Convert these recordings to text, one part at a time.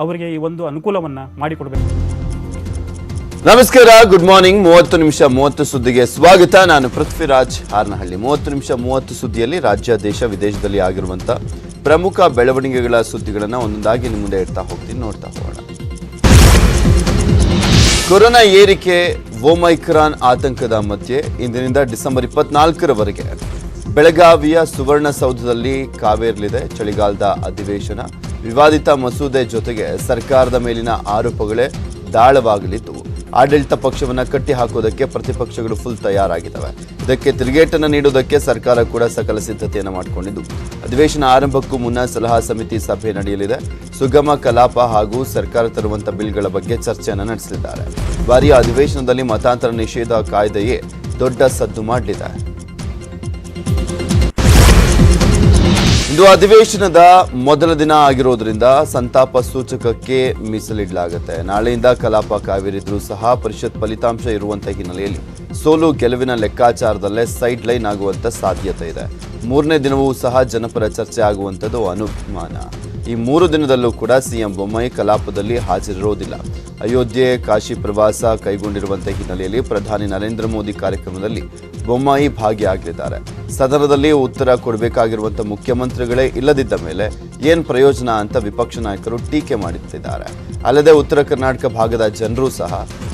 ಅವರಿಗೆ ಈ ಒಂದು ಅನುಕೂಲವನ್ನು ಮಾಡಿಕೊಡಬೇಕು. ನಮಸ್ಕಾರ, ಗುಡ್ ಮಾರ್ನಿಂಗ್. 30 ನಿಮಿಷ 30 ಸುದ್ದಿಗೆ ಸ್ವಾಗತ. ನಾನು ಪೃಥ್ವಿರಾಜ್ ಹಾರನಹಳ್ಳಿ. 30 ನಿಮಿಷ 30 ಸುದ್ದಿಯಲ್ಲಿ ರಾಜ್ಯ, ದೇಶ, ವಿದೇಶದಲ್ಲಿ ಆಗಿರುವಂತ ಪ್ರಮುಖ ಬೆಳವಣಿಗೆಗಳ ಸುದ್ದಿಗಳನ್ನು ಒಂದೊಂದಾಗಿ ನಿಮ್ಮ ಮುಂದೆ ಇಡ್ತಾ ಹೋಗ್ತೀನಿ, ನೋಡ್ತಾ ಹೋಗೋಣ. ಕೊರೋನಾ ಏರಿಕೆ, ಓಮೈಕ್ರಾನ್ ಆತಂಕದ ಮಧ್ಯೆ ಇಂದಿನಿಂದ ಡಿಸೆಂಬರ್ 24ರವರೆಗೆ ಬೆಳಗಾವಿಯ ಸುವರ್ಣಸೌಧದಲ್ಲಿ ಕಾವೇರಲಿದೆ ಚಳಿಗಾಲದ ಅಧಿವೇಶನ. ವಿವಾದಿತ ಮಸೂದೆ ಜೊತೆಗೆ ಸರ್ಕಾರದ ಮೇಲಿನ ಆರೋಪಗಳೇ ದಾಳವಾಗಲಿದ್ದು, ಆಡಳಿತ ಪಕ್ಷವನ್ನು ಕಟ್ಟಿ ಹಾಕೋದಕ್ಕೆ ಪ್ರತಿಪಕ್ಷಗಳು ಫುಲ್ ತಯಾರಾಗಿದ್ದಾವೆ. ಇದಕ್ಕೆ ತಿರುಗೇಟನ್ನು ನೀಡುವುದಕ್ಕೆ ಸರ್ಕಾರ ಕೂಡ ಸಕಲ ಸಿದ್ಧತೆಯನ್ನು ಮಾಡಿಕೊಂಡಿದ್ದು, ಅಧಿವೇಶನ ಆರಂಭಕ್ಕೂ ಮುನ್ನ ಸಲಹಾ ಸಮಿತಿ ಸಭೆ ನಡೆಯಲಿದೆ. ಸುಗಮ ಕಲಾಪ ಹಾಗೂ ಸರ್ಕಾರ ತರುವಂತಹ ಬಿಲ್ಗಳ ಬಗ್ಗೆ ಚರ್ಚೆಯನ್ನು ನಡೆಸಲಿದ್ದಾರೆ. ಬಾರಿಯ ಅಧಿವೇಶನದಲ್ಲಿ ಮತಾಂತರ ನಿಷೇಧ ಕಾಯ್ದೆಯೇ ದೊಡ್ಡ ಸದ್ದು ಮಾಡಲಿದೆ. ಇಂದು ಅಧಿವೇಶನದ ಮೊದಲ ದಿನ ಆಗಿರೋದ್ರಿಂದ ಸಂತಾಪ ಸೂಚಕಕ್ಕೆ ಮೀಸಲಿಡಲಾಗುತ್ತೆ. ನಾಳೆಯಿಂದ ಕಲಾಪ ಕಾವೇರಿದ್ರೂ ಸಹ ಪರಿಷತ್ ಫಲಿತಾಂಶ ಇರುವಂತಹ ಹಿನ್ನೆಲೆಯಲ್ಲಿ ಸೋಲು ಗೆಲುವಿನ ಲೆಕ್ಕಾಚಾರದಲ್ಲೇ ಸೈಡ್ ಲೈನ್ ಆಗುವಂತ ಸಾಧ್ಯತೆ ಇದೆ. 3ನೇ ದಿನವೂ ಸಹ ಜನಪರ ಚರ್ಚೆ ಆಗುವಂಥದ್ದು ಅನುಮಾನ. ಈ 3 ದಿನದಲ್ಲೂ ಕೂಡ ಸಿಎಂ ಬೊಮ್ಮಾಯಿ ಕಲಾಪದಲ್ಲಿ ಹಾಜರಿರೋದಿಲ್ಲ. ಅಯೋಧ್ಯೆ, ಕಾಶಿ ಪ್ರವಾಸ ಕೈಗೊಂಡಿರುವಂತಹ ಹಿನ್ನೆಲೆಯಲ್ಲಿ ಪ್ರಧಾನಿ ನರೇಂದ್ರ ಮೋದಿ ಕಾರ್ಯಕ್ರಮದಲ್ಲಿ ಬೊಮ್ಮಾಯಿ ಭಾಗಿಯಾಗಲಿದ್ದಾರೆ. ಸದನದಲ್ಲಿ ಉತ್ತರ ಕೊಡಬೇಕಾಗಿರುವಂತಹ ಮುಖ್ಯಮಂತ್ರಿಗಳೇ ಇಲ್ಲದಿದ್ದ ಮೇಲೆ ಏನ್ ಪ್ರಯೋಜನ ಅಂತ ವಿಪಕ್ಷ ನಾಯಕರು ಟೀಕೆ ಮಾಡುತ್ತಿದ್ದಾರೆ. ಅಲ್ಲದೆ ಉತ್ತರ ಕರ್ನಾಟಕ ಭಾಗದ ಜನರು ಸಹ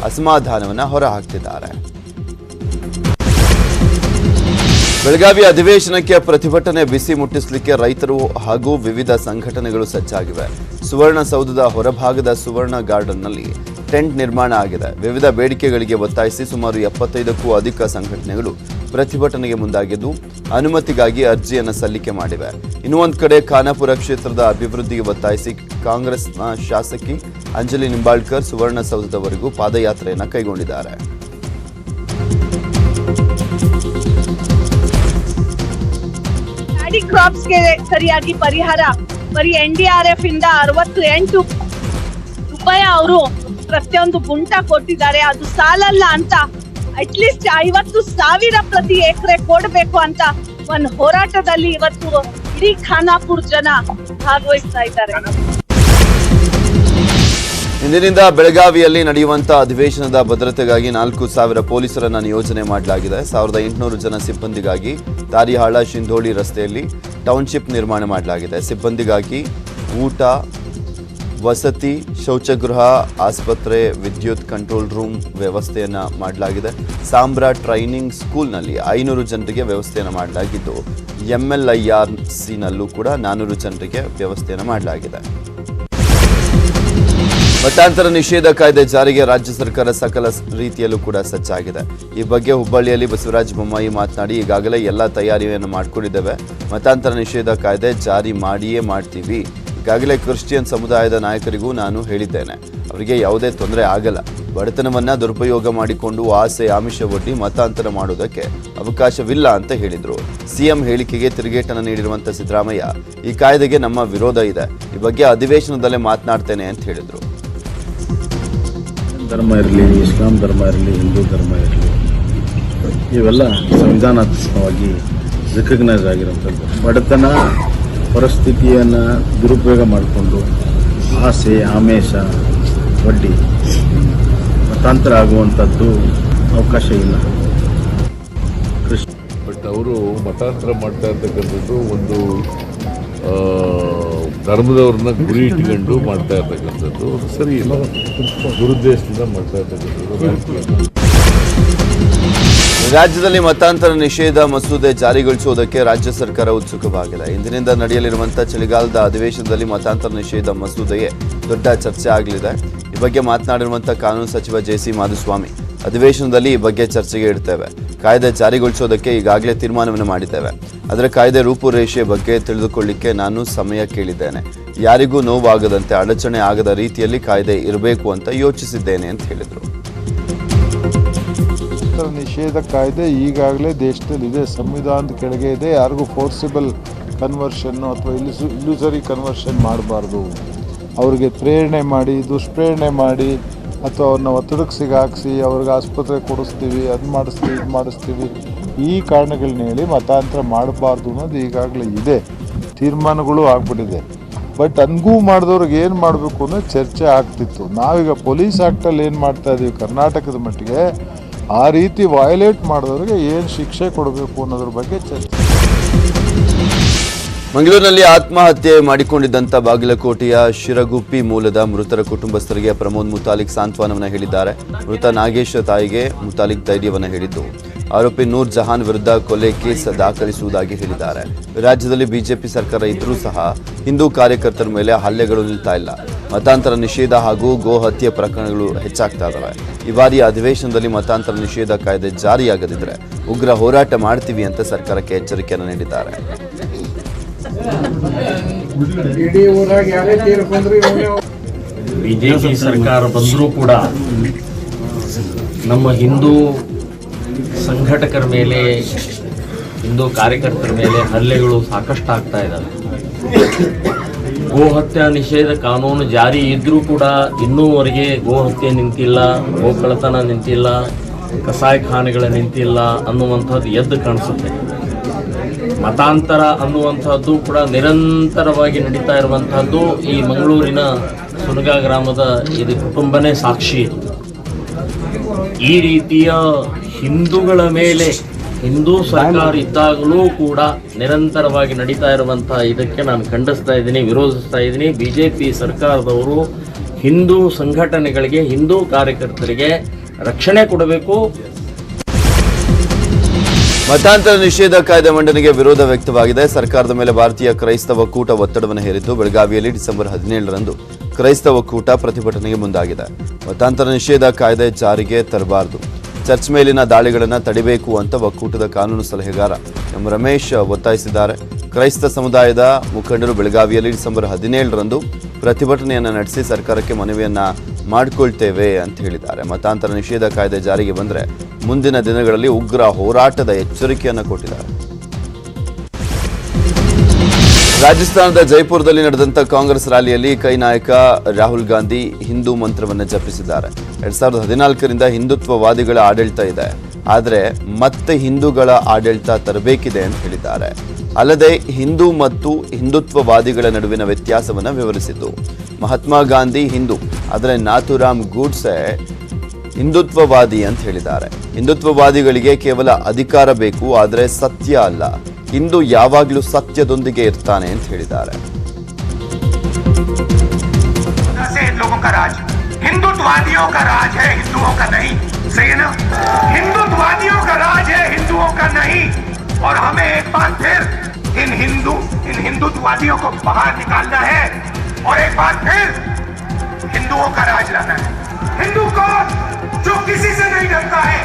ಅಸಮಾಧಾನವನ್ನು ಹೊರಹಾಕ್ತಿದ್ದಾರೆ. ಬೆಳಗಾವಿ ಅಧಿವೇಶನಕ್ಕೆ ಪ್ರತಿಭಟನೆ ಬಿಸಿ ಮುಟ್ಟಿಸಲಿಕ್ಕೆ ರೈತರು ಹಾಗೂ ವಿವಿಧ ಸಂಘಟನೆಗಳು ಸಜ್ಜಾಗಿವೆ. ಸುವರ್ಣಸೌಧದ ಹೊರಭಾಗದ ಸುವರ್ಣ ಗಾರ್ಡನ್ನಲ್ಲಿ ಟೆಂಟ್ ನಿರ್ಮಾಣ ಆಗಿದೆ. ವಿವಿಧ ಬೇಡಿಕೆಗಳಿಗೆ ಒತ್ತಾಯಿಸಿ ಸುಮಾರು 75ಕ್ಕೂ ಅಧಿಕ ಸಂಘಟನೆಗಳು ಪ್ರತಿಭಟನೆಗೆ ಮುಂದಾಗಿದ್ದು, ಅನುಮತಿಗಾಗಿ ಅರ್ಜಿಯನ್ನು ಸಲ್ಲಿಕೆ ಮಾಡಿವೆ. ಇನ್ನು ಒಂದು ಕಡೆ ಖಾನಾಪುರ ಕ್ಷೇತ್ರದ ಅಭಿವೃದ್ಧಿಗೆ ಒತ್ತಾಯಿಸಿ ಕಾಂಗ್ರೆಸ್ನ ಶಾಸಕಿ ಅಂಜಲಿ ನಿಂಬಾಳ್ಕರ್ ಸುವರ್ಣಸೌಧದವರೆಗೂ ಪಾದಯಾತ್ರೆಯನ್ನು ಕೈಗೊಂಡಿದ್ದಾರೆ. ಕ್ರಾಪ್ಸ್ಗೆ ಸರಿಯಾಗಿ ಪರಿಹಾರ ಬರೀ NDRF ಇಂದ 68 ರೂಪಾಯಿ ಅವರು ಪ್ರತಿಯೊಂದು ಗುಂಟ ಕೊಟ್ಟಿದ್ದಾರೆ. ಅದು ಸಾಲಲ್ಲ ಅಂತ ಅಟ್ಲೀಸ್ಟ್ 50,000 ಪ್ರತಿ ಎಕರೆ ಕೊಡಬೇಕು ಅಂತ ಒಂದು ಹೋರಾಟದಲ್ಲಿ ಇವತ್ತು ಇಡೀ ಖಾನಾಪುರ ಜನ ಭಾಗವಹಿಸ್ತಾ ಇದ್ದಾರೆ. ಇಂದಿನಿಂದ ಬೆಳಗಾವಿಯಲ್ಲಿ ನಡೆಯುವಂತಹ ಅಧಿವೇಶನದ ಭದ್ರತೆಗಾಗಿ 4,000 ಪೊಲೀಸರನ್ನ ನಿಯೋಜನೆ ಮಾಡಲಾಗಿದೆ. 1,800 ಜನ ಸಿಬ್ಬಂದಿಗಾಗಿ ತಾರಿಹಾಳ ಶಿಂಧೋಳಿ ರಸ್ತೆಯಲ್ಲಿ ಟೌನ್ಶಿಪ್ ನಿರ್ಮಾಣ ಮಾಡಲಾಗಿದೆ. ಸಿಬ್ಬಂದಿಗಾಗಿ ಊಟ, ವಸತಿ, ಶೌಚಗೃಹ, ಆಸ್ಪತ್ರೆ, ವಿದ್ಯುತ್ ಕಂಟ್ರೋಲ್ ರೂಮ್ ವ್ಯವಸ್ಥೆಯನ್ನ ಮಾಡಲಾಗಿದೆ. ಸಾಂಬ್ರಾ ಟ್ರೈನಿಂಗ್ ಸ್ಕೂಲ್ನಲ್ಲಿ 500 ಜನರಿಗೆ ವ್ಯವಸ್ಥೆಯನ್ನು ಮಾಡಲಾಗಿದ್ದು, MLIRCನಲ್ಲೂ ಕೂಡ 400 ಜನರಿಗೆ ವ್ಯವಸ್ಥೆಯನ್ನು ಮಾಡಲಾಗಿದೆ. ಮತಾಂತರ ನಿಷೇಧ ಕಾಯ್ದೆ ಜಾರಿಗೆ ರಾಜ್ಯ ಸರ್ಕಾರ ಸಕಲ ರೀತಿಯಲ್ಲೂ ಕೂಡ ಸಜ್ಜಾಗಿದೆ. ಈ ಬಗ್ಗೆ ಹುಬ್ಬಳ್ಳಿಯಲ್ಲಿ ಬಸವರಾಜ ಬೊಮ್ಮಾಯಿ ಮಾತನಾಡಿ, ಈಗಾಗಲೇ ಎಲ್ಲ ತಯಾರಿಯನ್ನು ಮಾಡಿಕೊಂಡಿದ್ದೇವೆ. ಮತಾಂತರ ನಿಷೇಧ ಕಾಯ್ದೆ ಜಾರಿ ಮಾಡಿಯೇ ಮಾಡ್ತೀವಿ. ಈಗಾಗಲೇ ಕ್ರಿಶ್ಚಿಯನ್ ಸಮುದಾಯದ ನಾಯಕರಿಗೂ ನಾನು ಹೇಳಿದ್ದೇನೆ, ಅವರಿಗೆ ಯಾವುದೇ ತೊಂದರೆ ಆಗಲ್ಲ. ಬಡತನವನ್ನ ದುರುಪಯೋಗ ಮಾಡಿಕೊಂಡು ಆಸೆ ಆಮಿಷ ಒಡ್ಡಿ ಮತಾಂತರ ಮಾಡುವುದಕ್ಕೆ ಅವಕಾಶವಿಲ್ಲ ಅಂತ ಹೇಳಿದ್ರು. ಸಿಎಂ ಹೇಳಿಕೆಗೆ ತಿರುಗೇಟನ್ನು ನೀಡಿರುವಂತಹ ಸಿದ್ದರಾಮಯ್ಯ, ಈ ಕಾಯ್ದೆಗೆ ನಮ್ಮ ವಿರೋಧ ಇದೆ, ಈ ಬಗ್ಗೆ ಅಧಿವೇಶನದಲ್ಲೇ ಮಾತನಾಡ್ತೇನೆ ಅಂತ ಹೇಳಿದ್ರು. ಧರ್ಮ ಇರಲಿ, ಇಸ್ಲಾಂ ಧರ್ಮ ಇರಲಿ, ಹಿಂದೂ ಧರ್ಮ ಇರಲಿ, ಇವೆಲ್ಲ ಸಂವಿಧಾನಾತ್ಮಕವಾಗಿ ರಿಕಗ್ನೈಸ್ ಆಗಿರುವಂಥದ್ದು. ಬಡತನ ಪರಿಸ್ಥಿತಿಯನ್ನು ದುರುಪಯೋಗ ಮಾಡಿಕೊಂಡು ಆಸೆ ಆಮೇಷ ಒಡ್ಡಿ ಮತಾಂತರ ಆಗುವಂಥದ್ದು ಅವಕಾಶ ಇಲ್ಲ. ಬಟ್ ಅವರು ಮತಾಂತರ ಮಾಡ್ತಾ ಇರ್ತಕ್ಕಂಥದ್ದು ಒಂದು ಧರ್ಮದವ್ರನ್ನ ಗುರಿ ಇಟ್ಕೊಂಡು ಮಾಡ್ತಾ ಇರ್ತಕ್ಕಂಥದ್ದು ಸರಿ ಇಲ್ಲ. ದುರುದ್ದೇಶದಿಂದ ಮಾಡ್ತಾ ಇರ್ತಕ್ಕಂಥದ್ದು. ರಾಜ್ಯದಲ್ಲಿ ಮತಾಂತರ ನಿಷೇಧ ಮಸೂದೆ ಜಾರಿಗೊಳಿಸುವುದಕ್ಕೆ ರಾಜ್ಯ ಸರ್ಕಾರ ಉತ್ಸುಕವಾಗಿದೆ. ಇಂದಿನಿಂದ ನಡೆಯಲಿರುವಂತಹ ಚಳಿಗಾಲದ ಅಧಿವೇಶನದಲ್ಲಿ ಮತಾಂತರ ನಿಷೇಧ ಮಸೂದೆಯೇ ದೊಡ್ಡ ಚರ್ಚೆ ಆಗಲಿದೆ. ಈ ಬಗ್ಗೆ ಮಾತನಾಡಿರುವಂತಹ ಕಾನೂನು ಸಚಿವ JC ಮಾಧುಸ್ವಾಮಿ, ಅಧಿವೇಶನದಲ್ಲಿ ಈ ಬಗ್ಗೆ ಚರ್ಚೆಗೆ ಇಡ್ತೇವೆ. ಕಾಯ್ದೆ ಜಾರಿಗೊಳಿಸೋದಕ್ಕೆ ಈಗಾಗಲೇ ತೀರ್ಮಾನವನ್ನು ಮಾಡಿದ್ದೇವೆ. ಆದರೆ ಕಾಯ್ದೆ ರೂಪುರೇಷೆ ಬಗ್ಗೆ ತಿಳಿದುಕೊಳ್ಳಿಕ್ಕೆ ನಾನು ಸಮಯ ಕೇಳಿದ್ದೇನೆ. ಯಾರಿಗೂ ನೋವಾಗದಂತೆ, ಅಡಚಣೆ ಆಗದ ರೀತಿಯಲ್ಲಿ ಕಾಯ್ದೆ ಇರಬೇಕು ಅಂತ ಯೋಚಿಸಿದ್ದೇನೆ ಅಂತ ಹೇಳಿದರು. ನಿಷೇಧ ಕಾಯ್ದೆ ಈಗಾಗಲೇ ದೇಶದಲ್ಲಿ ಇದೆ, ಸಂವಿಧಾನದ ಕೆಳಗೆ ಇದೆ. ಯಾರಿಗೂ ಫೋರ್ಸಿಬಲ್ ಕನ್ವರ್ಷನ್ನು ಅಥವಾ ಇಲ್ಯೂಸರಿ ಕನ್ವರ್ಷನ್ ಮಾಡಬಾರ್ದು. ಅವ್ರಿಗೆ ಪ್ರೇರಣೆ ಮಾಡಿ, ದುಷ್ಪ್ರೇರಣೆ ಮಾಡಿ, ಅಥವಾ ಅವ್ರನ್ನ ಒತ್ತಡಕ್ಕೆ ಸಿಗಾಕಿಸಿ ಅವ್ರಿಗೆ ಆಸ್ಪತ್ರೆ ಕೊಡಿಸ್ತೀವಿ, ಅದು ಮಾಡಿಸ್ತೀವಿ, ಇದು ಮಾಡಿಸ್ತೀವಿ, ಈ ಕಾರಣಗಳನ್ನ ಹೇಳಿ ಮತಾಂತರ ಮಾಡಬಾರ್ದು ಅನ್ನೋದು ಈಗಾಗಲೇ ಇದೆ, ತೀರ್ಮಾನಗಳು ಆಗ್ಬಿಟ್ಟಿದೆ. ಬಟ್ ಅನ್ಗೂ ಮಾಡಿದವ್ರಿಗೆ ಏನು ಮಾಡಬೇಕು ಅನ್ನೋ ಚರ್ಚೆ ಆಗ್ತಿತ್ತು. ನಾವೀಗ ಪೊಲೀಸ್ ಆ್ಯಕ್ಟಲ್ಲಿ ಏನು ಮಾಡ್ತಾ ಇದ್ದೀವಿ ಕರ್ನಾಟಕದ ಮಟ್ಟಿಗೆ, ಆ ರೀತಿ ವಯಲೇಟ್ ಮಾಡಿದವ್ರಿಗೆ ಏನು ಶಿಕ್ಷೆ ಕೊಡಬೇಕು ಅನ್ನೋದ್ರ ಬಗ್ಗೆ ಚರ್ಚೆ. ಮಂಗಳೂರಿನಲ್ಲಿ ಆತ್ಮಹತ್ಯೆ ಮಾಡಿಕೊಂಡಿದ್ದಂಥ ಬಾಗಲಕೋಟೆಯ ಶಿರಗುಪ್ಪಿ ಮೂಲದ ಮೃತರ ಕುಟುಂಬಸ್ಥರಿಗೆ ಪ್ರಮೋದ್ ಮುತಾಲಿಕ್ ಸಾಂತ್ವನವನ್ನು ಹೇಳಿದ್ದಾರೆ. ಮೃತ ನಾಗೇಶ ತಾಯಿಗೆ ಮುತಾಲಿಕ್ ಧೈರ್ಯವನ್ನು ಹೇಳಿದ್ದು, ಆರೋಪಿ ನೂರ್ ಜಹಾನ್ ವಿರುದ್ಧ ಕೊಲೆ ಕೇಸ್ ದಾಖಲಿಸುವುದಾಗಿ ಹೇಳಿದ್ದಾರೆ. ರಾಜ್ಯದಲ್ಲಿ ಬಿಜೆಪಿ ಸರ್ಕಾರ ಇದ್ರೂ ಸಹ ಹಿಂದೂ ಕಾರ್ಯಕರ್ತರ ಮೇಲೆ ಹಲ್ಲೆಗಳು ನಿಲ್ತಾ ಇಲ್ಲ. ಮತಾಂತರ ನಿಷೇಧ ಹಾಗೂ ಗೋ ಹತ್ಯೆ ಪ್ರಕರಣಗಳು ಹೆಚ್ಚಾಗ್ತಾ ಇದ್ದಾವೆ. ಈ ಬಾರಿಯ ಅಧಿವೇಶನದಲ್ಲಿ ಮತಾಂತರ ನಿಷೇಧ ಕಾಯ್ದೆ ಜಾರಿಯಾಗದಿದ್ದರೆ ಉಗ್ರ ಹೋರಾಟ ಮಾಡ್ತೀವಿ ಅಂತ ಸರ್ಕಾರಕ್ಕೆ ಎಚ್ಚರಿಕೆಯನ್ನು ನೀಡಿದ್ದಾರೆ. ಬಿಜೆಪಿ ಸರ್ಕಾರ ಬಂದರೂ ಕೂಡ ನಮ್ಮ ಹಿಂದೂ ಸಂಘಟಕರ ಮೇಲೆ, ಹಿಂದೂ ಕಾರ್ಯಕರ್ತರ ಮೇಲೆ ಹಲ್ಲೆಗಳು ಸಾಕಷ್ಟು ಆಗ್ತಾ ಇದ್ದಾವೆ. ಗೋಹತ್ಯೆ ನಿಷೇಧ ಕಾನೂನು ಜಾರಿ ಇದ್ರೂ ಕೂಡ ಇನ್ನೂವರೆಗೆ ಗೋಹತ್ಯೆ ನಿಂತಿಲ್ಲ, ಗೋಕಳ್ಳತನ ನಿಂತಿಲ್ಲ, ಕಸಾಯಿಖಾನೆಗಳ ನಿಂತಿಲ್ಲ ಅನ್ನುವಂಥದ್ದು ಎದ್ದು ಕಾಣಿಸುತ್ತೆ. ಮತಾಂತರ ಅನ್ನುವಂಥದ್ದು ಕೂಡ ನಿರಂತರವಾಗಿ ನಡೀತಾ ಇರುವಂಥದ್ದು ಈ ಮಂಗಳೂರಿನ ಸುನಗಾ ಗ್ರಾಮದ ಇದು ಕುಟುಂಬನೇ ಸಾಕ್ಷಿ. ಈ ರೀತಿಯ ಹಿಂದೂಗಳ ಮೇಲೆ ಹಿಂದೂ ಸರ್ಕಾರ ಇದ್ದಾಗಲೂ ಕೂಡ ನಿರಂತರವಾಗಿ ನಡೀತಾ ಇರುವಂಥ ಇದಕ್ಕೆ ನಾನು ಖಂಡಿಸ್ತಾ ಇದ್ದೀನಿ, ವಿರೋಧಿಸ್ತಾ ಇದ್ದೀನಿ. ಬಿಜೆಪಿ ಸರ್ಕಾರದವರು ಹಿಂದೂ ಸಂಘಟನೆಗಳಿಗೆ, ಹಿಂದೂ ಕಾರ್ಯಕರ್ತರಿಗೆ ರಕ್ಷಣೆ ಕೊಡಬೇಕು. ಮತಾಂತರ ನಿಷೇಧ ಕಾಯ್ದೆ ಮಂಡನೆಗೆ ವಿರೋಧ ವ್ಯಕ್ತವಾಗಿದೆ. ಸರ್ಕಾರದ ಮೇಲೆ ಭಾರತೀಯ ಕ್ರೈಸ್ತವ ಒಕ್ಕೂಟ ಒತ್ತಡವನ್ನು ಹೇರಿದ್ದು, ಬೆಳಗಾವಿಯಲ್ಲಿ ಡಿಸೆಂಬರ್ 17ರಂದು ಕ್ರೈಸ್ತವ ಒಕ್ಕೂಟ ಪ್ರತಿಭಟನೆಗೆ ಮುಂದಾಗಿದೆ. ಮತಾಂತರ ನಿಷೇಧ ಕಾಯ್ದೆ ಜಾರಿಗೆ ತರಬಾರದು, ಚರ್ಚ್ ಮೇಲಿನ ದಾಳಿಗಳನ್ನು ತಡಿಬೇಕು ಅಂತ ಒಕ್ಕೂಟದ ಕಾನೂನು ಸಲಹೆಗಾರ ಎಂ ರಮೇಶ್ ಒತ್ತಾಯಿಸಿದ್ದಾರೆ. ಕ್ರೈಸ್ತ ಸಮುದಾಯದ ಮುಖಂಡರು ಬೆಳಗಾವಿಯಲ್ಲಿ ಡಿಸೆಂಬರ್ 17ರಂದು ಪ್ರತಿಭಟನೆಯನ್ನು ನಡೆಸಿ ಸರ್ಕಾರಕ್ಕೆ ಮನವಿಯನ್ನ ಮಾಡಿಕೊಳ್ತೇವೆ ಅಂತ ಹೇಳಿದ್ದಾರೆ. ಮತಾಂತರ ನಿಷೇಧ ಕಾಯ್ದೆ ಜಾರಿಗೆ ಬಂದರೆ ಮುಂದಿನ ದಿನಗಳಲ್ಲಿ ಉಗ್ರ ಹೋರಾಟದ ಎಚ್ಚರಿಕೆಯನ್ನು ಕೊಟ್ಟಿದ್ದಾರೆ. ರಾಜಸ್ಥಾನದ ಜೈಪುರದಲ್ಲಿ ನಡೆದಂಥ ಕಾಂಗ್ರೆಸ್ ರ್ಯಾಲಿಯಲ್ಲಿ ಕೈ ನಾಯಕ ರಾಹುಲ್ ಗಾಂಧಿ ಹಿಂದೂ ಮಂತ್ರವನ್ನು ಜಪಿಸಿದ್ದಾರೆ. 2014ರಿಂದ ಹಿಂದುತ್ವವಾದಿಗಳ ಆಡಳಿತ ಇದೆ, ಆದರೆ ಮತ್ತೆ ಹಿಂದೂಗಳ ಆಡಳಿತ ತರಬೇಕಿದೆ ಅಂತ ಹೇಳಿದ್ದಾರೆ. ಅಲ್ಲದೆ ಹಿಂದೂ ಮತ್ತು ಹಿಂದುತ್ವವಾದಿಗಳ ನಡುವಿನ ವ್ಯತ್ಯಾಸವನ್ನು ವಿವರಿಸಿದ್ದು, ಮಹಾತ್ಮ ಗಾಂಧಿ ಹಿಂದೂ, ಆದರೆ ನಾಥುರಾಮ್ ಗೂಡ್ಸೆ ಹಿಂದುತ್ವವಾದಿ ಅಂತ ಹೇಳಿದ್ದಾರೆ. ಹಿಂದುತ್ವವಾದಿಗಳಿಗೆ ಕೇವಲ ಅಧಿಕಾರ ಬೇಕು, ಆದರೆ ಸತ್ಯ ಅಲ್ಲ. ಹಿಂದೂ ಯಾವಾಗಲೂ ಸತ್ಯದೊಂದಿಗೆ ಇರ್ತಾನೆ ಅಂತ ಹೇಳಿದ್ದಾರೆ. हिंदुत्ववादियों का राज है, हिंदुओं का नहीं। सही है ना? हिंदुत्ववादियों का राज है, हिंदुओं का नहीं। और हमें एक बार फिर इन हिंदुत्ववादियों को बाहर निकालना है और एक बार फिर हिंदुओं का राज लाना है। हिंदू कौन? जो किसी से नहीं डरता है।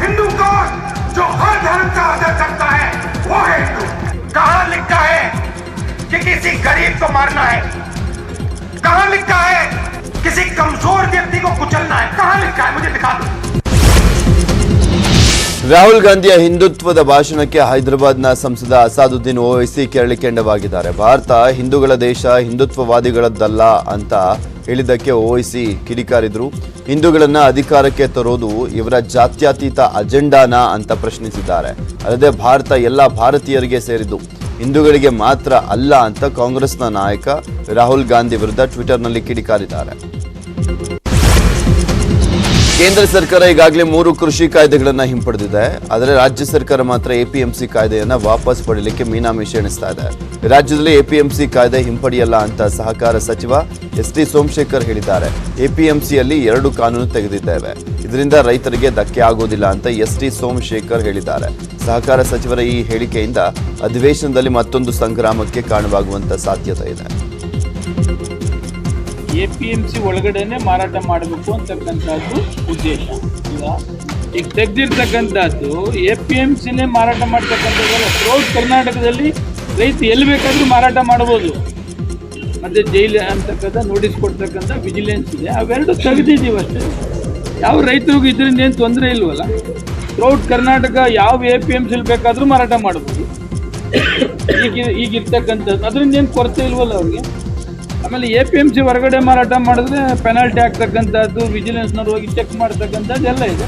हिंदू कौन? जो हर धर्म का आदर करता है, वो है हिंदू। कहां लिखा है कि किसी गरीब को मारना है? कहां लिखा है किसी कमजोर व्यक्ति को कुचलना है? कहां लिखा है? मुझे दिखा दो। ರಾಹುಲ್ ಗಾಂಧಿಯ ಹಿಂದುತ್ವದ ಭಾಷಣಕ್ಕೆ ಹೈದರಾಬಾದ್ನ ಸಂಸದ ಅಸಾದುದ್ದೀನ್ ಓವೈಸಿ ಕೆರಳಿ ಕೆಂಡವಾಗಿದ್ದಾರೆ. ಭಾರತ ಹಿಂದೂಗಳ ದೇಶ, ಹಿಂದುತ್ವವಾದಿಗಳದ್ದಲ್ಲ ಅಂತ ಹೇಳಿದ್ದಕ್ಕೆ ಓವೈಸಿ ಕಿಡಿಕಾರಿದ್ರು. ಹಿಂದೂಗಳನ್ನ ಅಧಿಕಾರಕ್ಕೆ ತರೋದು ಇವರ ಜಾತ್ಯತೀತ ಅಜೆಂಡಾನಾ ಅಂತ ಪ್ರಶ್ನಿಸಿದ್ದಾರೆ. ಅಲ್ಲದೆ ಭಾರತ ಎಲ್ಲ ಭಾರತೀಯರಿಗೆ ಸೇರಿದ್ದು, ಹಿಂದೂಗಳಿಗೆ ಮಾತ್ರ ಅಲ್ಲ ಅಂತ ಕಾಂಗ್ರೆಸ್ನ ನಾಯಕ ರಾಹುಲ್ ಗಾಂಧಿ ವಿರುದ್ಧ ಟ್ವಿಟರ್ನಲ್ಲಿ ಕಿಡಿಕಾರಿದ್ದಾರೆ. ಕೇಂದ್ರ ಸರ್ಕಾರ ಈಗಾಗಲೇ 3 ಕೃಷಿ ಕಾಯ್ದೆಗಳನ್ನು ಹಿಂಪಡೆದಿದೆ. ಆದರೆ ರಾಜ್ಯ ಸರ್ಕಾರ ಮಾತ್ರ ಎಪಿಎಂಸಿ ಕಾಯ್ದೆಯನ್ನು ವಾಪಸ್ ಪಡೆಯಲಿಕ್ಕೆ ಮೀನಾಮೇಷ ಎಣಿಸ್ತಾ ಇದೆ. ರಾಜ್ಯದಲ್ಲಿ ಎಪಿಎಂಸಿ ಕಾಯ್ದೆ ಹಿಂಪಡೆಯಲ್ಲ ಅಂತ ಸಹಕಾರ ಸಚಿವ ಎಸ್.ಟಿ. ಸೋಮಶೇಖರ್ ಹೇಳಿದ್ದಾರೆ. ಎಪಿಎಂಸಿಯಲ್ಲಿ 2 ಕಾನೂನು ತೆಗೆದಿದ್ದೇವೆ, ಇದರಿಂದ ರೈತರಿಗೆ ಧಕ್ಕೆ ಆಗೋದಿಲ್ಲ ಅಂತ ಎಸ್.ಟಿ. ಸೋಮಶೇಖರ್ ಹೇಳಿದ್ದಾರೆ. ಸಹಕಾರ ಸಚಿವರ ಈ ಹೇಳಿಕೆಯಿಂದ ಅಧಿವೇಶನದಲ್ಲಿ ಮತ್ತೊಂದು ಸಂಗ್ರಾಮಕ್ಕೆ ಕಾರಣವಾಗುವಂತ ಸಾಧ್ಯತೆ ಇದೆ. APMC ಒಳಗಡೆನೆ ಮಾರಾಟ ಮಾಡಬೇಕು ಅಂತಕ್ಕಂಥದ್ದು ಉದ್ದೇಶ. ಈಗ ತೆಗೆದಿರ್ತಕ್ಕಂಥದ್ದು APMCನೇ ಮಾರಾಟ ಮಾಡ್ತಕ್ಕಂಥದ್ದಲ್ಲ. ಥ್ರೂಔಟ್ ಕರ್ನಾಟಕದಲ್ಲಿ ರೈತ ಎಲ್ಲಿ ಬೇಕಾದರೂ ಮಾರಾಟ ಮಾಡ್ಬೋದು. ಮತ್ತು ಜೈಲು ಅಂತಕ್ಕಂಥ ನೋಟಿಸ್ ಕೊಡ್ತಕ್ಕಂಥ ವಿಜಿಲೆನ್ಸ್ ಇದೆ, ಅವೆರಡು ತೆಗೆದಿದ್ದೀವಿ ಅಷ್ಟೇ. ಯಾವ ರೈತರಿಗೂ ಇದರಿಂದ ಏನು ತೊಂದರೆ ಇಲ್ವಲ್ಲ. ಥ್ರೂಔಟ್ ಕರ್ನಾಟಕ ಯಾವ APMC ಬೇಕಾದರೂ ಮಾರಾಟ ಮಾಡ್ಬೋದು. ಈಗಿರ್ತಕ್ಕಂಥದ್ದು ಅದರಿಂದ ಏನು ಕೊರತೆ ಇಲ್ವಲ್ಲ ಅವ್ರಿಗೆ. ಆಮೇಲೆ APMC ಹೊರಗಡೆ ಮಾರಾಟ ಮಾಡಿದ್ರೆ ಪೆನಾಲ್ಟಿ ಆಗ್ತಕ್ಕಂಥದ್ದು, ವಿಜಿಲೆನ್ಸ್ನವ್ರು ಹೋಗಿ ಚೆಕ್ ಮಾಡ್ತಕ್ಕಂಥದ್ದು ಎಲ್ಲ ಇದೆ.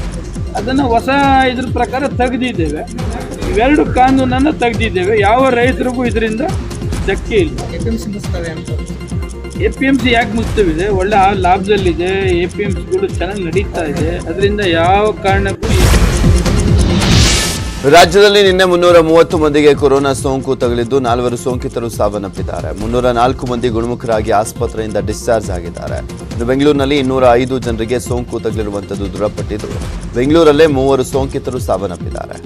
ಅದನ್ನು ಹೊಸ ಇದ್ರ ಪ್ರಕಾರ ತೆಗೆದಿದ್ದೇವೆ. ಇವೆರಡು ಕಾನೂನನ್ನು ತೆಗೆದಿದ್ದೇವೆ. ಯಾವ ರೈತರಿಗೂ ಇದರಿಂದ ಧಕ್ಕೆ ಇಲ್ಲ. APMC ಯಾಕೆ ಮುಚ್ತವಿದೆ? ಒಳ್ಳೆ ಲಾಭದಲ್ಲಿದೆ, APMCಗಳು ಚೆನ್ನಾಗಿ ನಡೀತಾ ಇದೆ. ಅದರಿಂದ ಯಾವ ಕಾರಣಕ್ಕೂ ರಾಜ್ಯದಲ್ಲಿ ನಿನ್ನೆ 330 ಮಂದಿಗೆ ಕೊರೋನಾ ಸೋಂಕು ತಗುಲಿದ್ದು 4 ಸೋಂಕಿತರು ಸಾವನ್ನಪ್ಪಿದ್ದಾರೆ. 304 ಮಂದಿ ಗುಣಮುಖರಾಗಿ ಆಸ್ಪತ್ರೆಯಿಂದ ಡಿಸ್ಚಾರ್ಜ್ ಆಗಿದ್ದಾರೆ. ಇನ್ನು ಬೆಂಗಳೂರಿನಲ್ಲಿ 205 ಜನರಿಗೆ ಸೋಂಕು ತಗುಲಿರುವಂತದ್ದು ದೃಢಪಟ್ಟಿದ್ದು ಬೆಂಗಳೂರಲ್ಲೇ 3 ಸೋಂಕಿತರು ಸಾವನ್ನಪ್ಪಿದ್ದಾರೆ.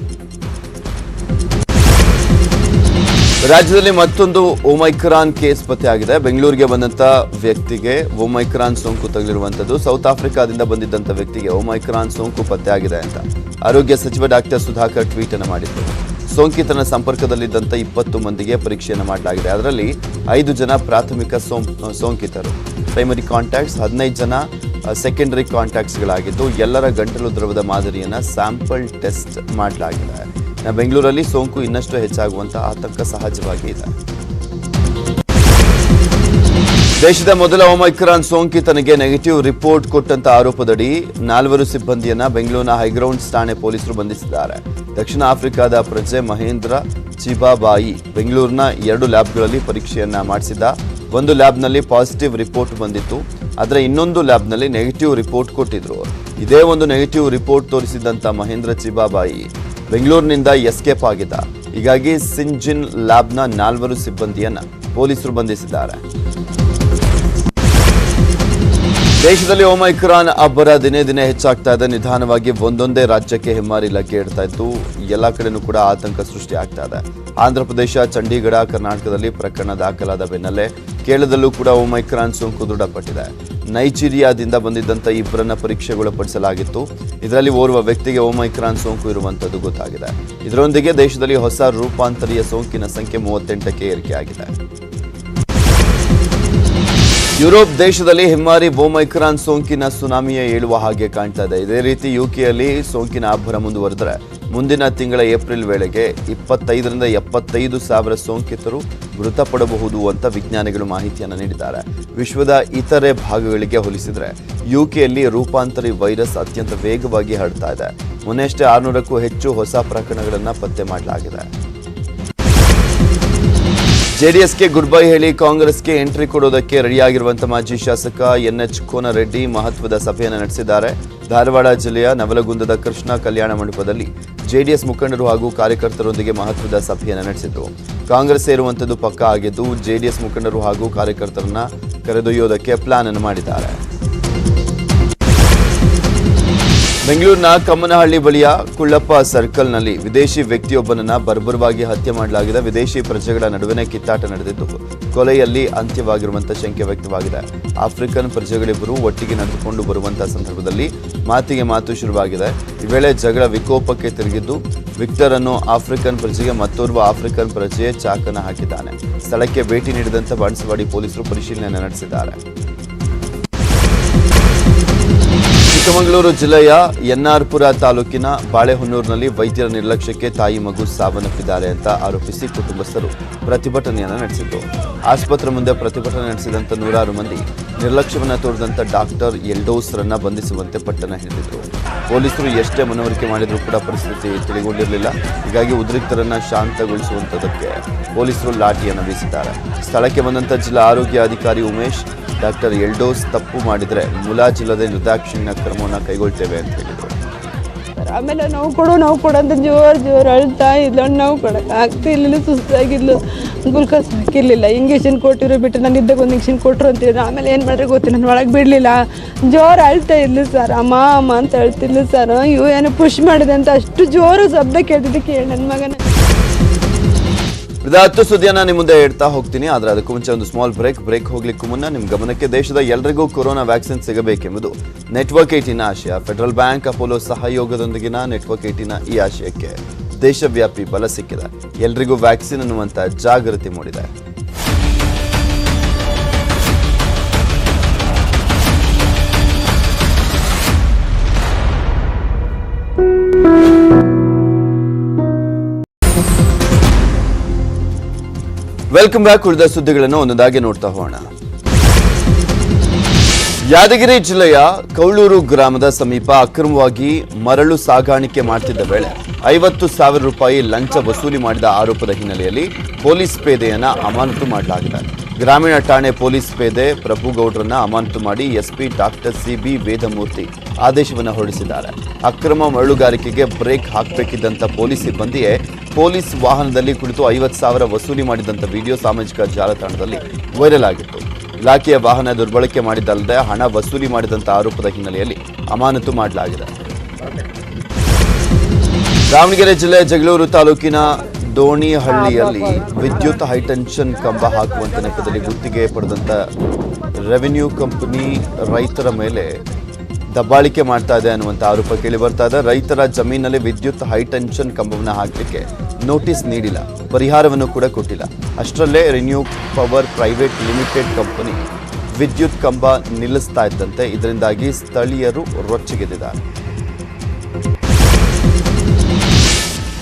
ರಾಜ್ಯದಲ್ಲಿ ಮತ್ತೊಂದು ಒಮೈಕ್ರಾನ್ ಕೇಸ್ ಪತ್ತೆಯಾಗಿದೆ. ಬೆಂಗಳೂರಿಗೆ ಬಂದಂತ ವ್ಯಕ್ತಿಗೆ ಒಮೈಕ್ರಾನ್ ಸೋಂಕು ತಗುಲಿರುವಂತದ್ದು. ಸೌತ್ ಆಫ್ರಿಕಾದಿಂದ ಬಂದಿದ್ದಂತ ವ್ಯಕ್ತಿಗೆ ಒಮೈಕ್ರಾನ್ ಸೋಂಕು ಪತ್ತೆಯಾಗಿದೆ ಅಂತ ಆರೋಗ್ಯ ಸಚಿವ ಡಾಕ್ಟರ್ ಸುಧಾಕರ್ ಟ್ವೀಟ್ ಅನ್ನು ಮಾಡಿದ್ರು. ಸೋಂಕಿತನ ಸಂಪರ್ಕದಲ್ಲಿದ್ದಂತ 20 ಮಂದಿಗೆ ಪರೀಕ್ಷೆಯನ್ನು ಮಾಡಲಾಗಿದೆ. ಅದರಲ್ಲಿ 5 ಜನ ಪ್ರಾಥಮಿಕ ಸೋಂಕಿತರು, ಪ್ರೈಮರಿ ಕಾಂಟ್ಯಾಕ್ಟ್ಸ್, 15 ಜನ ಸೆಕೆಂಡರಿ ಕಾಂಟ್ಯಾಕ್ಟ್ಸ್ಗಳಾಗಿದ್ದು ಎಲ್ಲರ ಗಂಟಲು ದ್ರವದ ಮಾದರಿಯನ್ನ ಸ್ಯಾಂಪಲ್ ಟೆಸ್ಟ್ ಮಾಡಲಾಗಿದೆ. ಬೆಂಗಳೂರಲ್ಲಿ ಸೋಂಕು ಇನ್ನಷ್ಟು ಹೆಚ್ಚಾಗುವಂತಹ ಆತಂಕ ಸಹಜವಾಗಿ ಇದೆ. ದೇಶದ ಮೊದಲ ಒಮೈಕ್ರಾನ್ ಸೋಂಕಿತನಿಗೆ ನೆಗೆಟಿವ್ ರಿಪೋರ್ಟ್ ಕೊಟ್ಟಂತ ಆರೋಪದಡಿ 4 ಸಿಬ್ಬಂದಿಯನ್ನ ಬೆಂಗಳೂರಿನ ಹೈಗ್ರೌಂಡ್ಸ್ ಠಾಣೆ ಪೊಲೀಸರು ಬಂಧಿಸಿದ್ದಾರೆ. ದಕ್ಷಿಣ ಆಫ್ರಿಕಾದ ಪ್ರಜೆ ಮಹೇಂದ್ರ ಚಿಬಾಬಾಯಿ ಬೆಂಗಳೂರಿನ 2 ಲ್ಯಾಬ್ಗಳಲ್ಲಿ ಪರೀಕ್ಷೆಯನ್ನ ಮಾಡಿಸಿದ್ದ. ಒಂದು ಲ್ಯಾಬ್ನಲ್ಲಿ ಪಾಸಿಟಿವ್ ರಿಪೋರ್ಟ್ ಬಂದಿತ್ತು, ಆದರೆ ಇನ್ನೊಂದು ಲ್ಯಾಬ್ನಲ್ಲಿ ನೆಗೆಟಿವ್ ರಿಪೋರ್ಟ್ ಕೊಟ್ಟಿದ್ರು. ಇದೇ ಒಂದು ನೆಗೆಟಿವ್ ರಿಪೋರ್ಟ್ ತೋರಿಸಿದಂತ ಮಹೇಂದ್ರ ಚಿಬಾಬಾಯಿ ಬೆಂಗಳೂರಿನಿಂದ ಎಸ್ಕೇಪ್ ಆಗಿದ್ದ. ಹೀಗಾಗಿ ಸಿಂಜಿನ್ ಲ್ಯಾಬ್ನ 4 ಸಿಬ್ಬಂದಿಯನ್ನ ಪೊಲೀಸರು ಬಂಧಿಸಿದ್ದಾರೆ. ದೇಶದಲ್ಲಿ ಒಮೈಕ್ರಾನ್ ಅಬ್ಬರ ದಿನೇ ದಿನೇ ಹೆಚ್ಚಾಗ್ತಾ ಇದೆ. ನಿಧಾನವಾಗಿ ಒಂದೊಂದೇ ರಾಜ್ಯಕ್ಕೆ ಹೆಮ್ಮಾರಿ ಲಗ್ಗೆ ಇಡ್ತಾ ಇದ್ದು ಎಲ್ಲ ಕಡೆನೂ ಕೂಡ ಆತಂಕ ಸೃಷ್ಟಿ ಆಗ್ತಾ ಇದೆ. ಆಂಧ್ರಪ್ರದೇಶ, ಚಂಡೀಗಢ, ಕರ್ನಾಟಕದಲ್ಲಿ ಪ್ರಕರಣ ದಾಖಲಾದ ಬೆನ್ನಲ್ಲೇ ಕೇರಳದಲ್ಲೂ ಕೂಡ ಒಮೈಕ್ರಾನ್ ಸೋಂಕು ದೃಢಪಟ್ಟಿದೆ. ನೈಜೀರಿಯಾದಿಂದ ಬಂದಿದ್ದಂಥ 2 ಪರೀಕ್ಷೆಗೊಳಪಡಿಸಲಾಗಿತ್ತು. ಇದರಲ್ಲಿ ಓರ್ವ ವ್ಯಕ್ತಿಗೆ ಒಮೈಕ್ರಾನ್ ಸೋಂಕು ಇರುವಂತದ್ದು ಗೊತ್ತಾಗಿದೆ. ಇದರೊಂದಿಗೆ ದೇಶದಲ್ಲಿ ಹೊಸ ರೂಪಾಂತರಿಯ ಸೋಂಕಿನ ಸಂಖ್ಯೆ 38ಕ್ಕೆ ಏರಿಕೆಯಾಗಿದೆ. ಯುರೋಪ್ ದೇಶದಲ್ಲಿ ಹೆಮ್ಮಾರಿ ಒಮೈಕ್ರಾನ್ ಸೋಂಕಿನ ಸುನಾಮಿಯೇ ಏಳುವ ಹಾಗೆ ಕಾಣ್ತಾ ಇದೆ. ಇದೇ ರೀತಿ ಯುಕೆಯಲ್ಲಿ ಸೋಂಕಿನ ಅಬ್ಬರ ಮುಂದುವರೆದರೆ ಮುಂದಿನ ತಿಂಗಳ ಏಪ್ರಿಲ್ ವೇಳೆಗೆ 25ರಿಂದ 75 ಸಾವಿರ ಸೋಂಕಿತರು ಮೃತಪಡಬಹುದು ಅಂತ ವಿಜ್ಞಾನಿಗಳು ಮಾಹಿತಿಯನ್ನು ನೀಡಿದ್ದಾರೆ. ವಿಶ್ವದ ಇತರೆ ಭಾಗಗಳಿಗೆ ಹೋಲಿಸಿದರೆ ಯುಕೆಯಲ್ಲಿ ರೂಪಾಂತರಿ ವೈರಸ್ ಅತ್ಯಂತ ವೇಗವಾಗಿ ಹರಡ್ತಾ ಇದೆ. ಮೊನ್ನೆಯಷ್ಟೇ 600ಕ್ಕೂ ಹೆಚ್ಚು ಹೊಸ ಪ್ರಕರಣಗಳನ್ನು ಪತ್ತೆ ಮಾಡಲಾಗಿದೆ. ಜೆಡಿಎಸ್ಗೆ ಗುಡ್ ಬೈ ಹೇಳಿ ಕಾಂಗ್ರೆಸ್ಗೆ ಎಂಟ್ರಿ ಕೊಡೋದಕ್ಕೆ ರೆಡಿಯಾಗಿರುವಂತಹ ಮಾಜಿ ಶಾಸಕ NH ಕೋನರೆಡ್ಡಿ ಮಹತ್ವದ ಸಭೆಯನ್ನು ನಡೆಸಿದ್ದಾರೆ. ಧಾರವಾಡ ಜಿಲ್ಲೆಯ ನವಲಗುಂದದ ಕೃಷ್ಣ ಕಲ್ಯಾಣ ಮಂಟಪದಲ್ಲಿ ಜೆಡಿಎಸ್ ಮುಖಂಡರು ಹಾಗೂ ಕಾರ್ಯಕರ್ತರೊಂದಿಗೆ ಮಹತ್ವದ ಸಭೆಯನ್ನು ನಡೆಸಿದರು. ಕಾಂಗ್ರೆಸ್ ಸೇರುವಂಥದ್ದು ಪಕ್ಕಾ ಆಗಿದ್ದು ಜೆಡಿಎಸ್ ಮುಖಂಡರು ಹಾಗೂ ಕಾರ್ಯಕರ್ತರನ್ನ ಕರೆದೊಯ್ಯೋದಕ್ಕೆ ಪ್ಲಾನ್ ಅನ್ನು ಮಾಡಿದ್ದಾರೆ. ಬೆಂಗಳೂರಿನ ಕಮ್ಮನಹಳ್ಳಿ ಬಳಿಯ ಕುಳ್ಳಪ್ಪ ಸರ್ಕಲ್ನಲ್ಲಿ ವಿದೇಶಿ ವ್ಯಕ್ತಿಯೊಬ್ಬನನ್ನ ಬರ್ಬರವಾಗಿ ಹತ್ಯೆ ಮಾಡಲಾಗಿದೆ. ವಿದೇಶಿ ಪ್ರಜೆಗಳ ನಡುವೆ ಕಿತ್ತಾಟ ನಡೆದಿದ್ದು ಕೊಲೆಯಲ್ಲಿ ಅಂತ್ಯವಾಗಿರುವಂತಹ ಶಂಕೆ ವ್ಯಕ್ತವಾಗಿದೆ. ಆಫ್ರಿಕನ್ ಪ್ರಜೆಗಳಿಬ್ಬರು ಒಟ್ಟಿಗೆ ನಡೆದುಕೊಂಡು ಬರುವಂತಹ ಸಂದರ್ಭದಲ್ಲಿ ಮಾತಿಗೆ ಮಾತು ಶುರುವಾಗಿದೆ. ಈ ವೇಳೆ ಜಗಳ ವಿಕೋಪಕ್ಕೆ ತಿರುಗಿದ್ದು ವಿಕ್ಟರ್ ಅನ್ನು ಆಫ್ರಿಕನ್ ಪ್ರಜೆಗೆ ಮತ್ತೋರ್ವ ಆಫ್ರಿಕನ್ ಪ್ರಜೆ ಚಾಕನ ಹಾಕಿದ್ದಾನೆ. ಸ್ಥಳಕ್ಕೆ ಭೇಟಿ ನೀಡಿದಂತೆ ಬಾಣಸವಾಡಿ ಪೊಲೀಸರು ಪರಿಶೀಲನೆ ನಡೆಸಿದ್ದಾರೆ. ಚಿಕ್ಕಮಗಳೂರು ಜಿಲ್ಲೆಯ ಎನ್ಆರ್ಪುರ ತಾಲೂಕಿನ ಬಾಳೆಹೊನ್ನೂರಿನಲ್ಲಿ ವೈದ್ಯರ ನಿರ್ಲಕ್ಷ್ಯಕ್ಕೆ ತಾಯಿ ಮಗು ಸಾವನ್ನಪ್ಪಿದ್ದಾರೆ ಅಂತ ಆರೋಪಿಸಿ ಕುಟುಂಬಸ್ಥರು ಪ್ರತಿಭಟನೆಯನ್ನು ನಡೆಸಿದ್ದು. ಆಸ್ಪತ್ರೆ ಮುಂದೆ ಪ್ರತಿಭಟನೆ ನಡೆಸಿದಂಥ 100 ಮಂದಿ ನಿರ್ಲಕ್ಷ್ಯವನ್ನು ತೋರಿದಂಥ ಡಾಕ್ಟರ್ ಎಲ್ಡೋಸ್ರನ್ನ ಬಂಧಿಸುವಂತೆ ಪಟ್ಟಣ ಹಿಡಿದಿದ್ರು. ಪೊಲೀಸರು ಎಷ್ಟೇ ಮನವರಿಕೆ ಮಾಡಿದರೂ ಕೂಡ ಪರಿಸ್ಥಿತಿ ತಿಳಿಗೊಂಡಿರಲಿಲ್ಲ. ಹೀಗಾಗಿ ಉದ್ರಿಕ್ತರನ್ನ ಶಾಂತಗೊಳಿಸುವಂಥದ್ದಕ್ಕೆ ಪೊಲೀಸರು ಲಾಠಿಯನ್ನು ಬೀಸಿದ್ದಾರೆ. ಸ್ಥಳಕ್ಕೆ ಬಂದಂಥ ಜಿಲ್ಲಾ ಆರೋಗ್ಯ ಅಧಿಕಾರಿ ಉಮೇಶ್ ಡಾಕ್ಟರ್ ಎಲ್ಡೋಸ್ ತಪ್ಪು ಮಾಡಿದರೆ ಮುಲಾಜಿಲ್ಲದೆ ನಿರ್ದಾಕ್ಷಿಣ್ಯ ಕ್ರಮವನ್ನು ಕೈಗೊಳ್ತೇವೆ ಅಂತ ಹೇಳಿದರು. ಆಮೇಲೆ ನೋವು ಕೊಡು ಅಂತ ಜೋರು ಅಳ್ತಾ ಇದ್ಲು. ನೋವು ಕೊಡೋಕೆ ಆಗ್ತಿರ್ಲಿಲ್ಲ, ಸುಸ್ತಾಗಿದ್ಲು, ಗ್ಲುಕೋಸ್ ಹಾಕಿರ್ಲಿಲ್ಲ, ಇಂಜೆಕ್ಷನ್ ಕೊಟ್ಟಿರೋ ಬಿಟ್ಟು ನಾನು ಇದ್ದಾಗ ಒಂದು ಇಂಜೆಕ್ಷನ್ ಕೊಟ್ಟರು ಅಂತಿದ್ರು. ಆಮೇಲೆ ಏನು ಮಾಡ್ರೆ ಗೊತ್ತಿಲ್ಲ, ನಾನು ಒಳಗೆ ಬಿಡಲಿಲ್ಲ, ಜೋರು ಅಳ್ತಾ ಇದ್ಲು ಸರ್. ಅಮ್ಮ ಅಮ್ಮ ಅಂತ ಅಳ್ತಿದ್ಲು ಸರ್. ಇವು ಏನೋ ಪುಷ್ ಮಾಡಿದೆ ಅಂತ ಅಷ್ಟು ಜೋರು ಶಬ್ದ ಕೇಳ್ತಿದ್ದೆ. ಕೇಳಿ ನನ್ನ ಮಗನ 10 ಸುದ್ದಿಯನ್ನ ನಿಮ್ಮ ಮುಂದೆ ಹೇಳ್ತಾ ಹೋಗ್ತೀನಿ. ಆದರೆ ಅದಕ್ಕೂ ಮುಂಚೆ ಒಂದು ಸ್ಮಾಲ್ ಬ್ರೇಕ್ ಹೋಗ್ಲಿಕ್ಕೂ ಮುನ್ನ ನಿಮ್ಮ ಗಮನಕ್ಕೆ ದೇಶದ ಎಲ್ಲರಿಗೂ ಕೊರೋನಾ ವ್ಯಾಕ್ಸಿನ್ ಸಿಗಬೇಕೆಂಬುದು ನೆಟ್ವರ್ಕ್ 18ನ ಆಶಯ. ಫೆಡರಲ್ ಬ್ಯಾಂಕ್, ಅಪೋಲೋ ಸಹಯೋಗದೊಂದಿಗಿನ ನೆಟ್ವರ್ಕ್ 18ನ ಈ ಆಶಯಕ್ಕೆ ದೇಶವ್ಯಾಪಿ ಬಲ ಸಿಕ್ಕಿದೆ. ಎಲ್ರಿಗೂ ವ್ಯಾಕ್ಸಿನ್ ಅನ್ನುವಂಥ ಜಾಗೃತಿ ಮೂಡಿದೆ. Welcome back. ಉಳಿದ ಸುದ್ದಿಗಳನ್ನು ಒಂದೊಂದಾಗಿ ನೋಡ್ತಾ ಹೋಗೋಣ. ಯಾದಗಿರಿ ಜಿಲ್ಲೆಯ ಕೌಳೂರು ಗ್ರಾಮದ ಸಮೀಪ ಅಕ್ರಮವಾಗಿ ಮರಳು ಸಾಗಾಣಿಕೆ ಮಾಡ್ತಿದ್ದ ವೇಳೆ 50,000 ರೂಪಾಯಿ ಲಂಚ ವಸೂಲಿ ಮಾಡಿದ ಆರೋಪದ ಹಿನ್ನೆಲೆಯಲ್ಲಿ ಪೊಲೀಸ್ ಪೇದೆಯನ್ನ ಅಮಾನತು ಮಾಡಲಾಗಿದೆ. ಗ್ರಾಮೀಣ ಠಾಣೆ ಪೊಲೀಸ್ ಪೇದೆ ಪ್ರಭುಗೌಡ್ರನ್ನ ಅಮಾನತು ಮಾಡಿ ಎಸ್ಪಿ ಡಾಕ್ಟರ್ ಸಿಬಿ ವೇದಮೂರ್ತಿ ಆದೇಶವನ್ನು ಹೊರಡಿಸಿದ್ದಾರೆ. ಅಕ್ರಮ ಮರಳುಗಾರಿಕೆಗೆ ಬ್ರೇಕ್ ಹಾಕಬೇಕಿದ್ದಂಥ ಪೊಲೀಸ್ ಸಿಬ್ಬಂದಿಯೇ ಪೊಲೀಸ್ ವಾಹನದಲ್ಲಿ ಕುಳಿತು 50,000 ವಸೂಲಿ ಮಾಡಿದಂಥ ವಿಡಿಯೋ ಸಾಮಾಜಿಕ ಜಾಲತಾಣದಲ್ಲಿ ವೈರಲ್ ಆಗಿತ್ತು. ಇಲಾಖೆಯ ವಾಹನ ದುರ್ಬಳಕೆ ಮಾಡಿದ್ದಲ್ಲದೆ ಹಣ ವಸೂಲಿ ಮಾಡಿದಂಥ ಆರೋಪದ ಹಿನ್ನೆಲೆಯಲ್ಲಿ ಅಮಾನತು ಮಾಡಲಾಗಿದೆ. ದಾವಣಗೆರೆ ಜಿಲ್ಲೆ ಜಗಳೂರು ತಾಲೂಕಿನ ದೋಣಿಹಳ್ಳಿಯಲ್ಲಿ ವಿದ್ಯುತ್ ಹೈಟೆನ್ಷನ್ ಕಂಬ ಹಾಕುವಂತ ನೆಪದಲ್ಲಿ ಗುತ್ತಿಗೆ ಪಡೆದಂತ ರೆವಿನ್ಯೂ ಕಂಪನಿ ರೈತರ ಮೇಲೆ ದಬ್ಬಾಳಿಕೆ ಮಾಡ್ತಾ ಇದೆ ಅನ್ನುವಂಥ ಆರೋಪ ಕೇಳಿ ಬರ್ತಾ ಇದೆ. ರೈತರ ಜಮೀನಲ್ಲಿ ವಿದ್ಯುತ್ ಹೈಟೆನ್ಷನ್ ಕಂಬವನ್ನು ಹಾಕಲಿಕ್ಕೆ ನೋಟಿಸ್ ನೀಡಿಲ್ಲ, ಪರಿಹಾರವನ್ನು ಕೂಡ ಕೊಟ್ಟಿಲ್ಲ. ಅಷ್ಟರಲ್ಲೇ renew power private limited company ವಿದ್ಯುತ್ ಕಂಬ ನಿಲ್ಲಿಸ್ತಾ ಇದ್ದಂತೆ ಇದರಿಂದಾಗಿ ಸ್ಥಳೀಯರು ರೊಚ್ಚಿಗೆದ್ದಿದ್ದಾರೆ.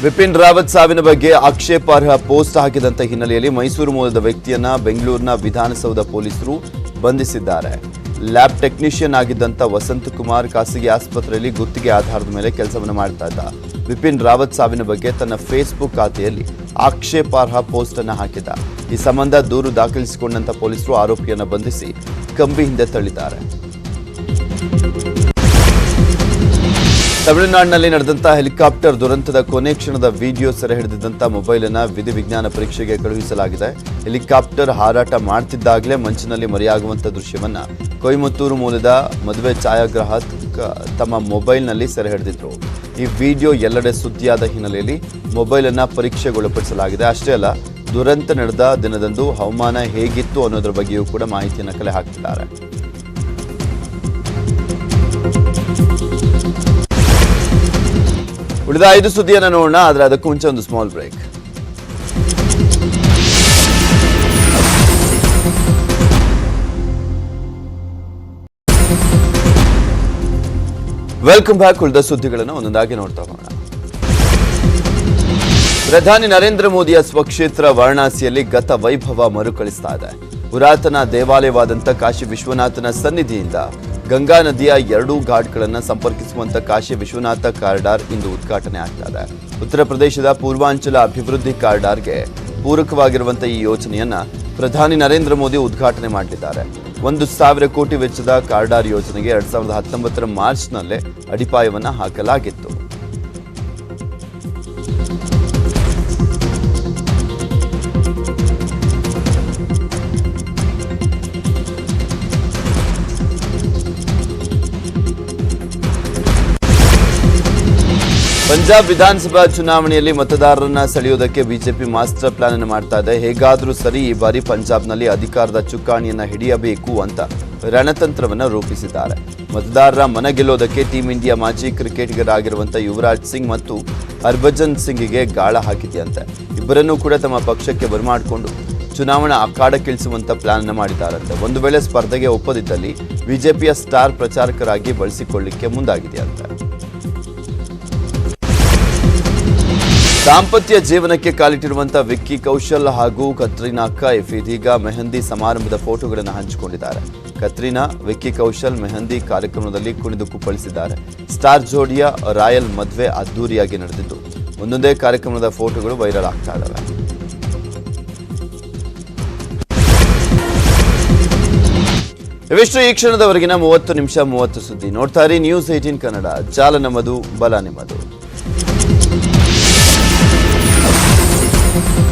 ಬಿಪಿನ್ ರಾವತ್ ಸಾವಿನ ಬಗ್ಗೆ ಆಕ್ಷೇಪಾರ್ಹ ಪೋಸ್ಟ್ ಹಾಕಿದಂತ ಹಿನ್ನೆಲೆಯಲ್ಲಿ ಮೈಸೂರು ಮೂಲದ ವ್ಯಕ್ತಿಯನ್ನ ಬೆಂಗಳೂರಿನ ವಿಧಾನಸೌಧ ಪೊಲೀಸರು ಬಂಧಿಸಿದ್ದಾರೆ. ಲ್ಯಾಬ್ ಟೆಕ್ನಿಷಿಯನ್ ಆಗಿದ್ದಂಥ ವಸಂತಕುಮಾರ್ ಖಾಸಗಿ ಆಸ್ಪತ್ರೆಯಲ್ಲಿ ಗುತ್ತಿಗೆ ಆಧಾರದ ಮೇಲೆ ಕೆಲಸವನ್ನು ಮಾಡ್ತಾ ಇದ್ದ. ಬಿಪಿನ್ ರಾವತ್ ಸಾವಿನ ಬಗ್ಗೆ ತನ್ನ ಫೇಸ್ಬುಕ್ ಖಾತೆಯಲ್ಲಿ ಆಕ್ಷೇಪಾರ್ಹ ಪೋಸ್ಟ್ ಅನ್ನು ಹಾಕಿದ್ದ. ಈ ಸಂಬಂಧ ದೂರು ದಾಖಲಿಸಿಕೊಂಡಂತ ಪೊಲೀಸರು ಆರೋಪಿಯನ್ನು ಬಂಧಿಸಿ ಕಂಬಿ ಹಿಂದೆ ತಳ್ಳಿದ್ದಾರೆ. ತಮಿಳುನಾಡಿನಲ್ಲಿ ನಡೆದಂಥ ಹೆಲಿಕಾಪ್ಟರ್ ದುರಂತದ ಕೊನೆ ಕ್ಷಣದ ವಿಡಿಯೋ ಸೆರೆ ಹಿಡಿದಿದ್ದಂಥ ಮೊಬೈಲನ್ನು ವಿಧಿವಿಜ್ಞಾನ ಪರೀಕ್ಷೆಗೆ ಕಳುಹಿಸಲಾಗಿದೆ. ಹೆಲಿಕಾಪ್ಟರ್ ಹಾರಾಟ ಮಾಡ್ತಿದ್ದಾಗಲೇ ಮಂಚಿನಲ್ಲಿ ಮರೆಯಾಗುವಂಥ ದೃಶ್ಯವನ್ನ ಕೊಯಮತ್ತೂರು ಮೂಲದ ಮದುವೆ ಛಾಯಾಗ್ರಾಹಕ ತಮ್ಮ ಮೊಬೈಲ್ನಲ್ಲಿ ಸೆರೆ ಹಿಡಿದಿದ್ರು. ಈ ವಿಡಿಯೋ ಎಲ್ಲೆಡೆ ಸುದ್ದಿಯಾದ ಹಿನ್ನೆಲೆಯಲ್ಲಿ ಮೊಬೈಲನ್ನು ಪರೀಕ್ಷೆಗೊಳಪಡಿಸಲಾಗಿದೆ. ಅಷ್ಟೇ ಅಲ್ಲ, ದುರಂತ ನಡೆದ ದಿನದಂದು ಹವಾಮಾನ ಹೇಗಿತ್ತು ಅನ್ನೋದ್ರ ಬಗ್ಗೆಯೂ ಕೂಡ ಮಾಹಿತಿಯನ್ನು ಕಲೆ ಹಾಕಿದ್ದಾರೆ. ಉಳಿದ 5 ಸುದ್ದಿಯನ್ನು ನೋಡೋಣ, ಆದರೆ ಅದಕ್ಕೂ ಮುಂಚೆ ಒಂದು ಸ್ಮಾಲ್ ಬ್ರೇಕ್. Welcome back. ಉಳಿದ ಸುದ್ದಿಗಳನ್ನು ಒಂದೊಂದಾಗಿ ನೋಡ್ತಾ ಹೋಗೋಣ. ಪ್ರಧಾನಿ ನರೇಂದ್ರ ಮೋದಿಯ ಸ್ವಕ್ಷೇತ್ರ ವಾರಣಾಸಿಯಲ್ಲಿ ಗತ ವೈಭವ ಮರುಕಳಿಸ್ತಾ ಇದೆ. ಪುರಾತನ ದೇವಾಲಯವಾದಂಥ ಕಾಶಿ ವಿಶ್ವನಾಥನ ಸನ್ನಿಧಿಯಿಂದ ಗಂಗಾ ನದಿಯ 2 ಘಾಟ್ಗಳನ್ನು ಸಂಪರ್ಕಿಸುವಂತ ಕಾಶಿ ವಿಶ್ವನಾಥ ಕಾರಿಡಾರ್ ಇಂದು ಉದ್ಘಾಟನೆ ಆಗ್ತಾ ಇದೆ. ಉತ್ತರ ಪ್ರದೇಶದ ಪೂರ್ವಾಂಚಲ ಅಭಿವೃದ್ಧಿ ಕಾರಿಡಾರ್ಗೆ ಪೂರಕವಾಗಿರುವಂತಹ ಈ ಯೋಜನೆಯನ್ನ ಪ್ರಧಾನಿ ನರೇಂದ್ರ ಮೋದಿ ಉದ್ಘಾಟನೆ ಮಾಡಲಿದ್ದಾರೆ. 1,000 ಕೋಟಿ ವೆಚ್ಚದ ಕಾರಿಡಾರ್ ಯೋಜನೆಗೆ 2019 ಮಾರ್ಚ್ನಲ್ಲೇ ಅಡಿಪಾಯವನ್ನು ಹಾಕಲಾಗಿತ್ತು. ಪಂಜಾಬ್ ವಿಧಾನಸಭಾ ಚುನಾವಣೆಯಲ್ಲಿ ಮತದಾರರನ್ನ ಸೆಳೆಯುವುದಕ್ಕೆ ಬಿಜೆಪಿ ಮಾಸ್ಟರ್ ಪ್ಲಾನ್ ಅನ್ನು ಮಾಡ್ತಾ ಇದೆ. ಹೇಗಾದರೂ ಸರಿ ಈ ಬಾರಿ ಪಂಜಾಬ್ನಲ್ಲಿ ಅಧಿಕಾರದ ಚುಕ್ಕಾಣಿಯನ್ನ ಹಿಡಿಯಬೇಕು ಅಂತ ರಣತಂತ್ರವನ್ನು ರೂಪಿಸಿದ್ದಾರೆ. ಮತದಾರರ ಮನ ಗೆಲ್ಲೋದಕ್ಕೆ ಟೀಂ ಇಂಡಿಯಾ ಮಾಜಿ ಕ್ರಿಕೆಟಿಗರಾಗಿರುವಂತಹ ಯುವರಾಜ್ ಸಿಂಗ್ ಮತ್ತು ಹರ್ಭಜನ್ ಸಿಂಗ್ಗೆ ಗಾಳ ಹಾಕಿದೆಯಂತೆ. ಇಬ್ಬರನ್ನೂ ಕೂಡ ತಮ್ಮ ಪಕ್ಷಕ್ಕೆ ಬರಮಾಡಿಕೊಂಡು ಚುನಾವಣಾ ಅಖಾಡಕ್ಕಿಳಿಸುವಂತ ಪ್ಲಾನ್ ಅನ್ನು ಮಾಡಿದ್ದಾರಂತೆ. ಒಂದು ವೇಳೆ ಸ್ಪರ್ಧೆಗೆ ಒಪ್ಪದಿದ್ದಲ್ಲಿ ಬಿಜೆಪಿಯ ಸ್ಟಾರ್ ಪ್ರಚಾರಕರಾಗಿ ಬಳಸಿಕೊಳ್ಳಿಕ್ಕೆ ಮುಂದಾಗಿದೆಯಂತೆ. ದಾಂಪತ್ಯ ಜೀವನಕ್ಕೆ ಕಾಲಿಟ್ಟಿರುವಂತಹ ವಿಕ್ಕಿ ಕೌಶಲ್ ಹಾಗೂ ಕತ್ರೀನಾ ಕೈಫ್ ಇದೀಗ ಮೆಹಂದಿ ಸಮಾರಂಭದ ಫೋಟೋಗಳನ್ನು ಹಂಚಿಕೊಂಡಿದ್ದಾರೆ. ಕತ್ರೀನಾ, ವಿಕ್ಕಿ ಕೌಶಲ್ ಮೆಹಂದಿ ಕಾರ್ಯಕ್ರಮದಲ್ಲಿ ಕುಣಿದು ಕುಪ್ಪಳಿಸಿದ್ದಾರೆ. ಸ್ಟಾರ್ ಜೋಡಿಯ ರಾಯಲ್ ಮದುವೆ ಅದ್ದೂರಿಯಾಗಿ ನಡೆದಿದ್ದು ಒಂದೊಂದೇ ಕಾರ್ಯಕ್ರಮದ ಫೋಟೋಗಳು ವೈರಲ್ ಆಗ್ತಾ ಇದ್ದಾವೆ. ಇವಿಷ್ಟು ಈ ಕ್ಷಣದವರೆಗಿನ 30 ನಿಮಿಷ 30 ಸುದ್ದಿ. ನೋಡ್ತಾ ಇರಿ ನ್ಯೂಸ್ 18 ಕನ್ನಡ. ಜಾಲ ನಮ್ಮದು, ಬಲ ನಿಮ್ಮದು.